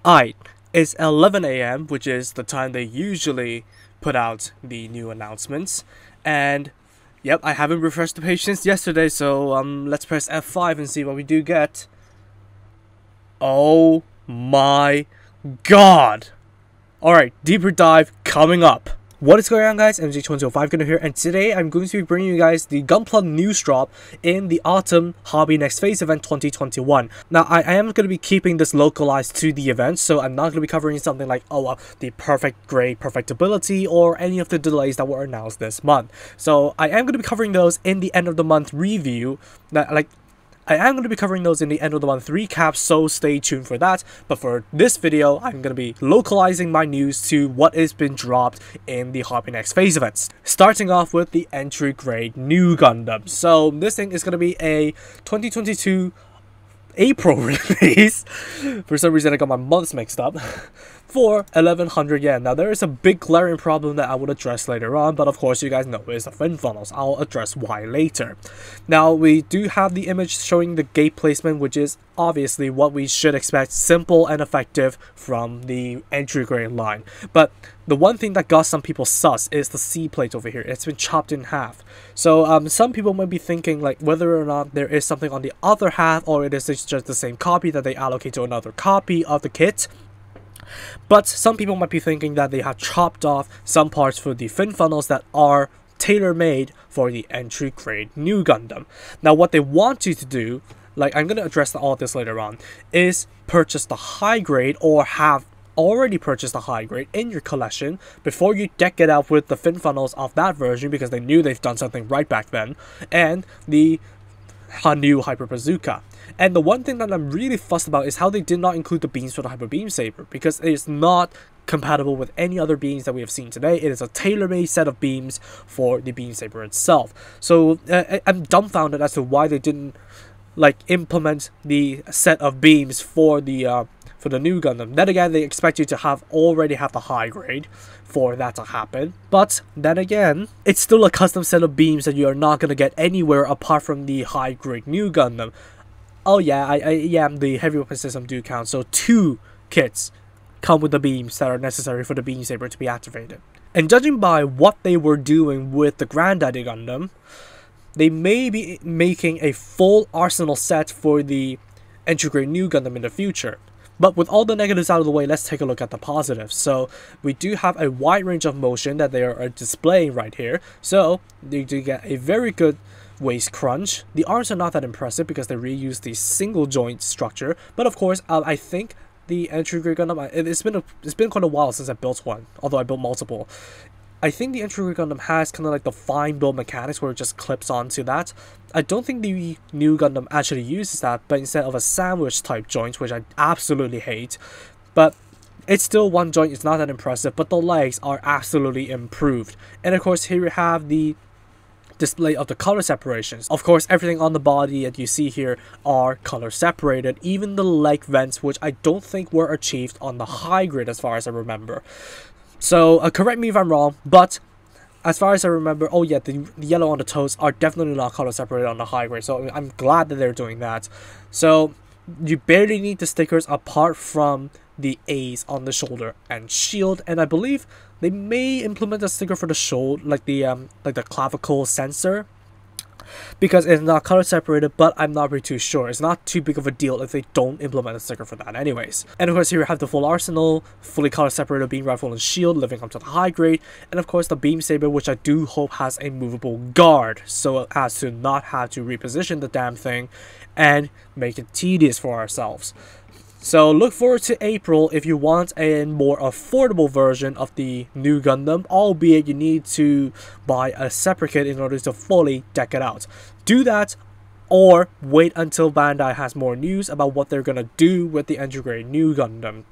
Alright, it's 11 a.m., which is the time they usually put out the new announcements. And yep, I haven't refreshed the page since yesterday, so let's press F5 and see what we do get. Oh my god! Alright, deeper dive coming up. What is going on, guys? MJ2005 Gunner here, and today I'm going to be bringing you guys the Gunpla news drop in the Autumn Hobby Next Phase event 2021. Now, I am going to be keeping this localized to the event, so I'm not going to be covering something like, the perfect grade perfectibility or any of the delays that were announced this month. So I am going to be covering those in the end of the month review. I am going to be covering those in the end of the month recap, so stay tuned for that. But for this video, I'm going to be localizing my news to what has been dropped in the Hobby Next Phase events. Starting off with the entry grade new Gundam. So this thing is going to be a 2022 April release. For some reason I got my months mixed up. For 1100 yen. Now there is a big glaring problem that I will address later on, but of course you guys know it's the fin funnels. I'll address why later. Now we do have the image showing the gate placement, which is obviously what we should expect, simple and effective from the entry grade line. But the one thing that got some people sus is the C plate over here. It's been chopped in half. So some people might be thinking like whether or not there is something on the other half, or it is just the same copy that they allocate to another copy of the kit. But some people might be thinking that they have chopped off some parts for the fin funnels that are tailor-made for the entry grade new Gundam. Now what they want you to do, like I'm going to address all of this later on, is purchase the high grade or have already purchased the high grade in your collection before you deck it out with the fin funnels of that version, because they knew they've done something right back then, and the new Hyper Bazooka. And the one thing that I'm really fussed about is how they did not include the beams for the Hyper Beam Saber, because it is not compatible with any other beams that we have seen today. It is a tailor-made set of beams for the Beam Saber itself. So I'm dumbfounded as to why they didn't implement the set of beams for the new Gundam. Then again, they expect you to already have the high grade for that to happen. But then again, it's still a custom set of beams that you are not going to get anywhere apart from the high grade new Gundam. Oh yeah, the heavy weapon system do count. So 2 kits come with the beams that are necessary for the Beam Saber to be activated. And judging by what they were doing with the Granddaddy Gundam, they may be making a full arsenal set for the entry grade new Gundam in the future. But with all the negatives out of the way, let's take a look at the positives. So we do have a wide range of motion that they are displaying right here. So you do get a very good waist crunch. The arms are not that impressive because they reuse the single joint structure. But of course, I think the entry grade Gundam, it's been quite a while since I built one, although I built multiple. I think the entry grade Gundam has kind of like the fine build mechanics where it just clips onto that. I don't think the new Gundam actually uses that, but instead of a sandwich type joint, which I absolutely hate. But it's still one joint, it's not that impressive, but the legs are absolutely improved. And of course, here we have the display of the color separations. Of course, everything on the body that you see here are color separated, even the leg vents, which I don't think were achieved on the high grade as far as I remember. So correct me if I'm wrong, but as far as I remember, oh yeah, the yellow on the toes are definitely not color separated on the high grade, so I'm glad that they're doing that. So you barely need the stickers apart from the A's on the shoulder and shield, and I believe they may implement a sticker for the shoulder, like the clavicle sensor, because it's not color separated, but I'm not really too sure. It's not too big of a deal if they don't implement a sticker for that anyways. And of course, here we have the full arsenal, fully color separated beam rifle and shield living up to the high grade, and of course the Beam Saber, which I do hope has a movable guard so as to not have to reposition the damn thing and make it tedious for ourselves. So look forward to April if you want a more affordable version of the new Gundam, albeit you need to buy a separate kit in order to fully deck it out. Do that, or wait until Bandai has more news about what they're gonna do with the entry grade new Gundam.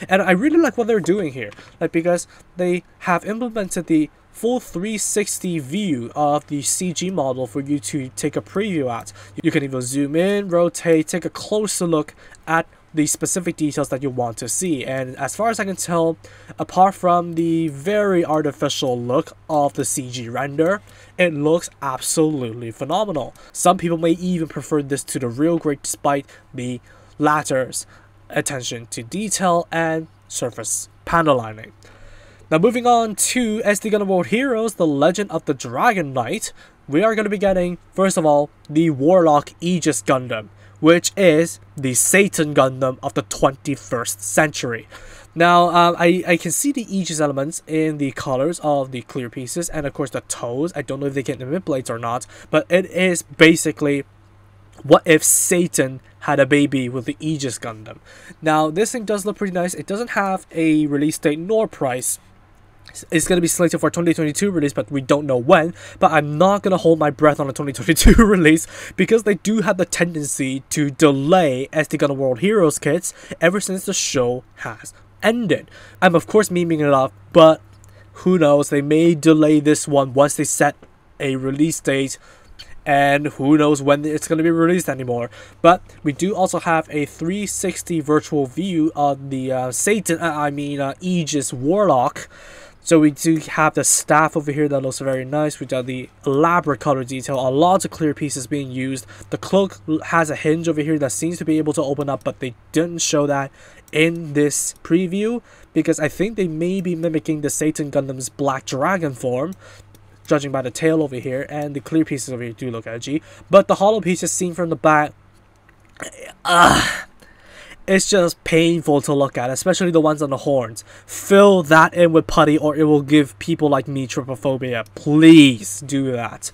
And I really like what they're doing here, because they have implemented the full 360 view of the CG model for you to take a preview at. You can even zoom in, rotate, take a closer look at the specific details that you want to see. And as far as I can tell, apart from the very artificial look of the CG render, it looks absolutely phenomenal. Some people may even prefer this to the real grade, despite the latter's attention to detail and surface panel lining. Now moving on to SD Gundam World Heroes, The Legend of the Dragon Knight, we are going to be getting, first of all, the Warlock Aegis Gundam, which is the Satan Gundam of the 21st century. Now, I can see the Aegis elements in the colors of the clear pieces, and of course the toes. I don't know if they get the mid blades or not, but it is basically what if Satan had a baby with the Aegis Gundam. Now, this thing does look pretty nice. It doesn't have a release date nor price. It's going to be slated for 2022 release, but we don't know when. But I'm not going to hold my breath on a 2022 release, because they do have the tendency to delay SD Gundam World Heroes kits ever since the show has ended. I'm of course memeing it up, but who knows, they may delay this one once they set a release date, and who knows when it's going to be released anymore. But we do also have a 360 virtual view of the Aegis Warlock. So we do have the staff over here that looks very nice. We got the elaborate color detail, a lot of clear pieces being used. The cloak has a hinge over here that seems to be able to open up, but they didn't show that in this preview, because I think they may be mimicking the Satan Gundam's Black Dragon form, judging by the tail over here, and the clear pieces over here do look edgy. But the hollow pieces seen from the back, it's just painful to look at, especially the ones on the horns. Fill that in with putty, or it will give people like me trypophobia. Please do that.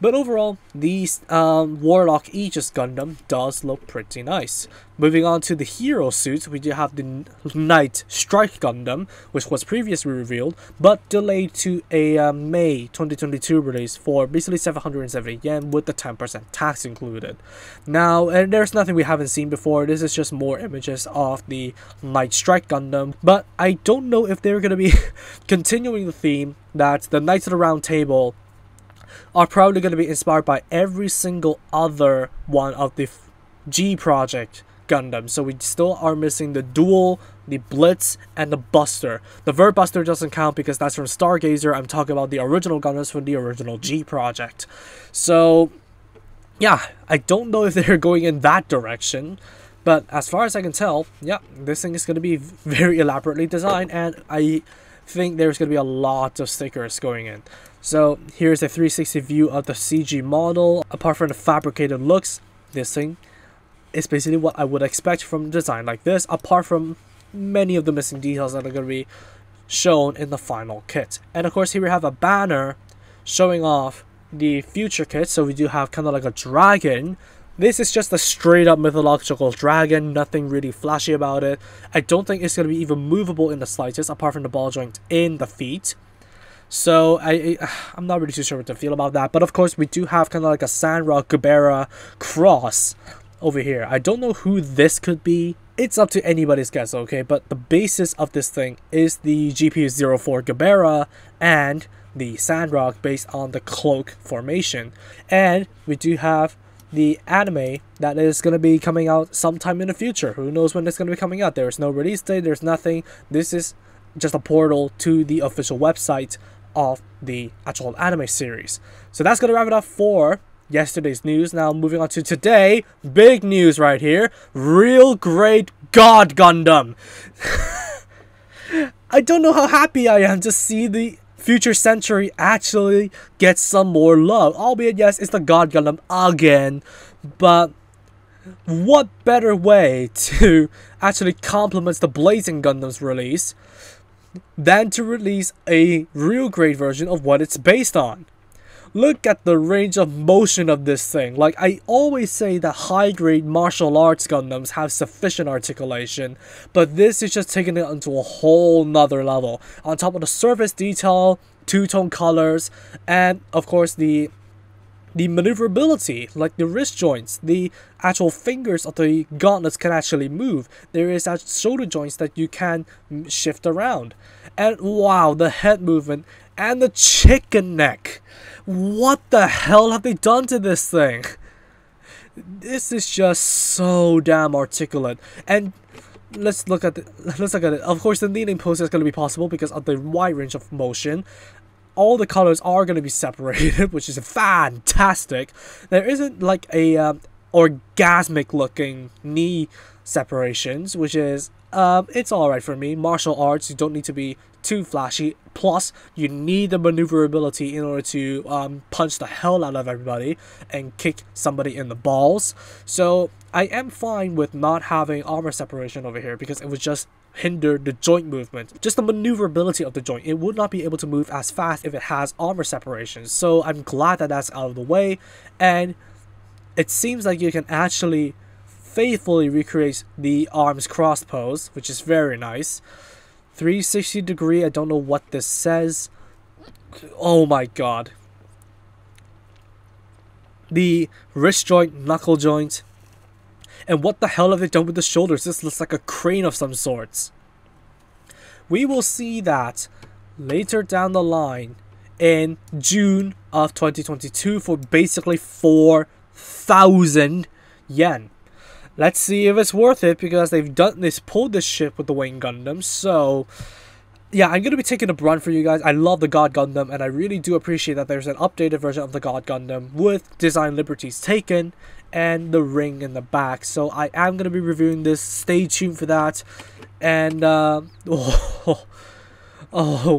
But overall, the Warlock Aegis Gundam does look pretty nice. Moving on to the hero suits, we do have the Knight Strike Gundam, which was previously revealed, but delayed to a May 2022 release for basically 770 yen with the 10% tax included. Now, and there's nothing we haven't seen before. This is just more images of the Knight Strike Gundam, but I don't know if they're going to be continuing the theme that the Knights of the Round Table are probably going to be inspired by every single other one of the G Project Gundam. So we still are missing the Duel, the Blitz, and the Buster. The Vert Buster doesn't count because that's from Stargazer. I'm talking about the original Gundams from the original G Project. So yeah, I don't know if they're going in that direction, but as far as I can tell, yeah, this thing is going to be very elaborately designed, and I think there's going to be a lot of stickers going in. So here's a 360 view of the CG model. Apart from the fabricated looks, this thing is basically what I would expect from a design like this, apart from many of the missing details that are going to be shown in the final kit. And of course, here we have a banner showing off the future kit. So we do have kind of like a dragon. This is just a straight up mythological dragon, nothing really flashy about it. I don't think it's going to be even movable in the slightest, apart from the ball joint in the feet. So I'm not really too sure what to feel about that. But of course, we do have kind of like a Sandrock Gabera cross over here. I don't know who this could be. It's up to anybody's guess, okay? But the basis of this thing is the GPU-04 Gabera and the Sandrock based on the cloak formation. And we do have the anime that is going to be coming out sometime in the future. Who knows when it's going to be coming out? There is no release date. There's nothing. This is just a portal to the official website of the actual anime series. So that's going to wrap it up for yesterday's news. Now moving on to today, big news right here. Real Great God Gundam. I don't know how happy I am to see the Future Century actually get some more love. Albeit, yes, it's the God Gundam again, but what better way to actually complement the Blazing Gundam's release than to release a real great version of what it's based on. Look at the range of motion of this thing. Like, I always say that high-grade martial arts Gundams have sufficient articulation, but this is just taking it onto a whole nother level. On top of the surface detail, two-tone colors, and of course the maneuverability, like the wrist joints, the actual fingers of the gauntlets can actually move. There is shoulder joints that you can shift around. And wow, the head movement and the chicken neck. What the hell have they done to this thing? This is just so damn articulate. And let's look at it. Of course, the kneeling pose is going to be possible because of the wide range of motion. All the colors are going to be separated, which is fantastic. There isn't like a orgasmic looking knee separations, which is it's alright for me. Martial arts, you don't need to be too flashy. Plus, you need the maneuverability in order to punch the hell out of everybody and kick somebody in the balls. So I am fine with not having armor separation over here because it would just hinder the joint movement. Just the maneuverability of the joint. It would not be able to move as fast if it has armor separation. So I'm glad that that's out of the way. And it seems like you can actually faithfully recreate the arms cross pose, which is very nice. 360 degree, I don't know what this says. Oh my god. The wrist joint, knuckle joint. And what the hell have they done with the shoulders? This looks like a crane of some sorts. We will see that later down the line in June of 2022 for basically 4,000 yen. Let's see if it's worth it because they've pulled this shit with the Wing Gundam. So yeah, I'm going to be taking a brunt for you guys. I love the God Gundam and I really do appreciate that there's an updated version of the God Gundam with design liberties taken and the ring in the back. So I am going to be reviewing this. Stay tuned for that. And oh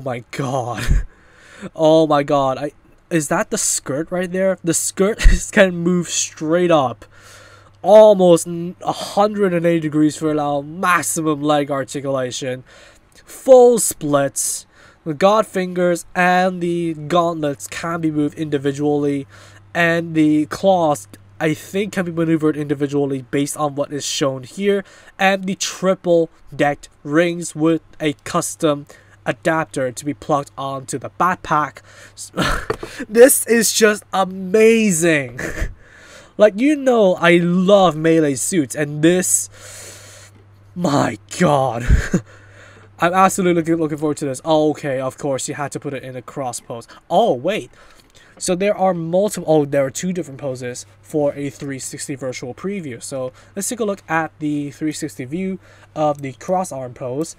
my god. Oh my god. Is that the skirt right there? The skirt can move straight up. Almost 180 degrees for allow maximum leg articulation. Full splits. The God fingers and the gauntlets can be moved individually. And the claws, I think, can be maneuvered individually based on what is shown here. And the triple decked rings with a custom adapter to be plugged onto the backpack. This is just amazing. Like, you know, I love melee suits, and this, my god. I'm absolutely looking forward to this. Oh, okay, of course, you had to put it in a cross pose. Oh, wait. So there are there are two different poses for a 360 virtual preview. So let's take a look at the 360 view of the cross arm pose.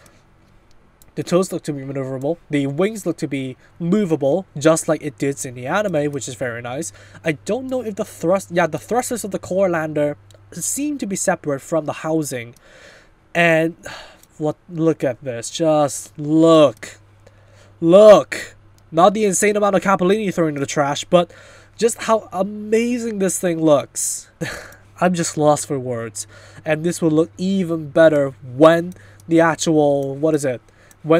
The toes look to be maneuverable. The wings look to be movable, just like it did in the anime, which is very nice. I don't know if the thrusters of the core lander seem to be separate from the housing. And look at this. Just look. Look. Not the insane amount of Capellini thrown in the trash, but just how amazing this thing looks. I'm just lost for words. And this will look even better when the actual, when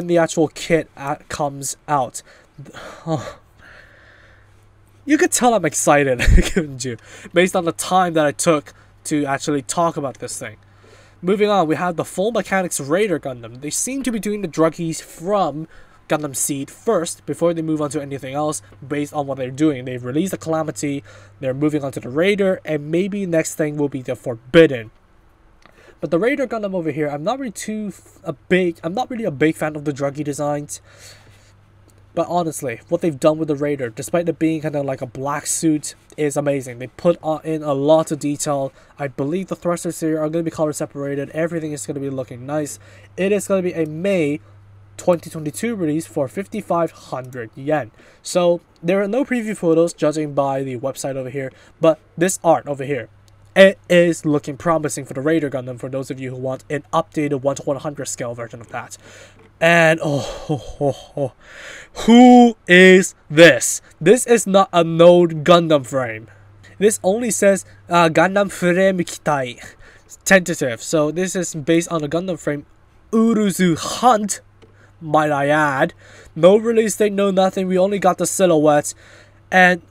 the actual kit comes out. Oh. You could tell I'm excited, couldn't you? Based on the time that I took to actually talk about this thing. Moving on, we have the Full Mechanics Raider Gundam. They seem to be doing the druggies from Gundam Seed first before they move on to anything else based on what they're doing. They've released the Calamity, they're moving on to the Raider, and maybe next thing will be the Forbidden. But the Raider Gundam over here, I'm not really a big fan of the druggy designs. But honestly, what they've done with the Raider, despite it being kind of like a black suit, is amazing. They put in a lot of detail. I believe the thrusters here are going to be color separated. Everything is going to be looking nice. It is going to be a May 2022 release for 5,500 yen. So there are no preview photos judging by the website over here. But this art over here, it is looking promising for the Raider Gundam for those of you who want an updated 1:100 scale version of that. And who is this? This is not a Node Gundam frame. This only says Gundam Frame Kitai. Tentative. So this is based on a Gundam frame Uruzu Hunt, might I add. No release date, no nothing. We only got the silhouettes. And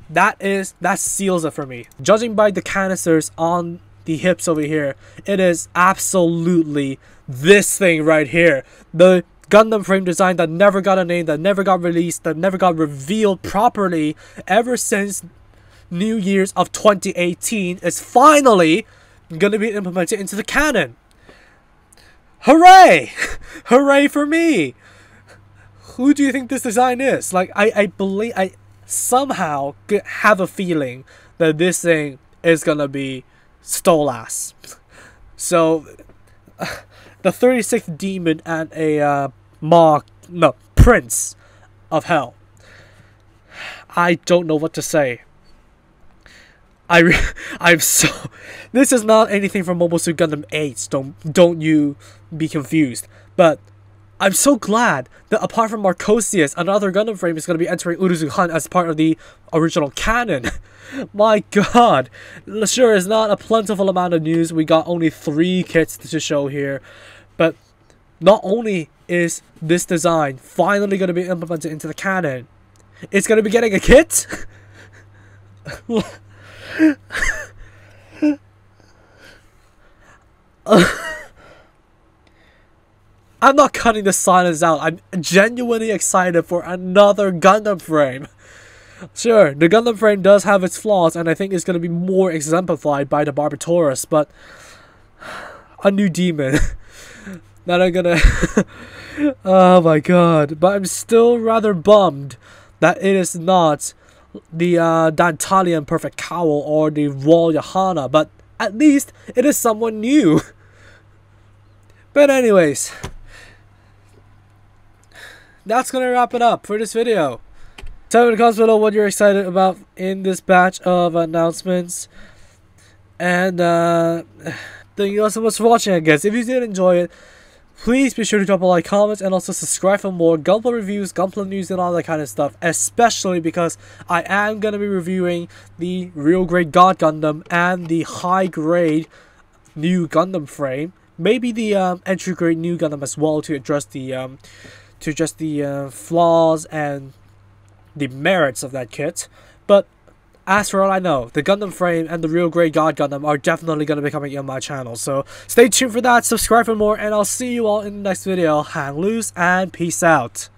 that seals it for me. Judging by the canisters on the hips over here, it is absolutely this thing right here. The Gundam frame design that never got a name, that never got released, that never got revealed properly ever since New Year's of 2018 is finally going to be implemented into the canon. Hooray! Hooray for me! Who do you think this design is? Like, I somehow have a feeling that this thing is gonna be Stolas. So, the 36th demon and a Prince of Hell. I don't know what to say. I'm so. This is not anything from Mobile Suit Gundam 8. Don't you be confused. But I'm so glad that apart from Marcosius, another Gundam frame is going to be entering Uruzu-Han as part of the original canon. My god. Sure, it's not a plentiful amount of news. We got only 3 kits to show here. But not only is this design finally going to be implemented into the canon, it's going to be getting a kit? I'm not cutting the silence out. I'm genuinely excited for another Gundam frame. Sure, the Gundam frame does have its flaws, and I think it's going to be more exemplified by the Barbatorus, but a new demon. That I'm gonna... Oh my god. But I'm still rather bummed that it is not the Dantalian Perfect Cowl or the Royal Yahana, but at least it is someone new. But anyways, that's gonna wrap it up for this video. Tell me in the comments below what you're excited about in this batch of announcements. And thank you all so much for watching, I guess. If you did enjoy it, please be sure to drop a like, comment, and also subscribe for more Gunpla reviews, Gunpla news, and all that kind of stuff. Especially because I am going to be reviewing the real grade God Gundam and the high grade new Gundam frame. Maybe the entry grade new Gundam as well, to address the flaws and the merits of that kit. But as for all I know, the Gundam frame and the real grade God Gundam are definitely going to be coming on my channel. So stay tuned for that, subscribe for more, and I'll see you all in the next video. Hang loose and peace out.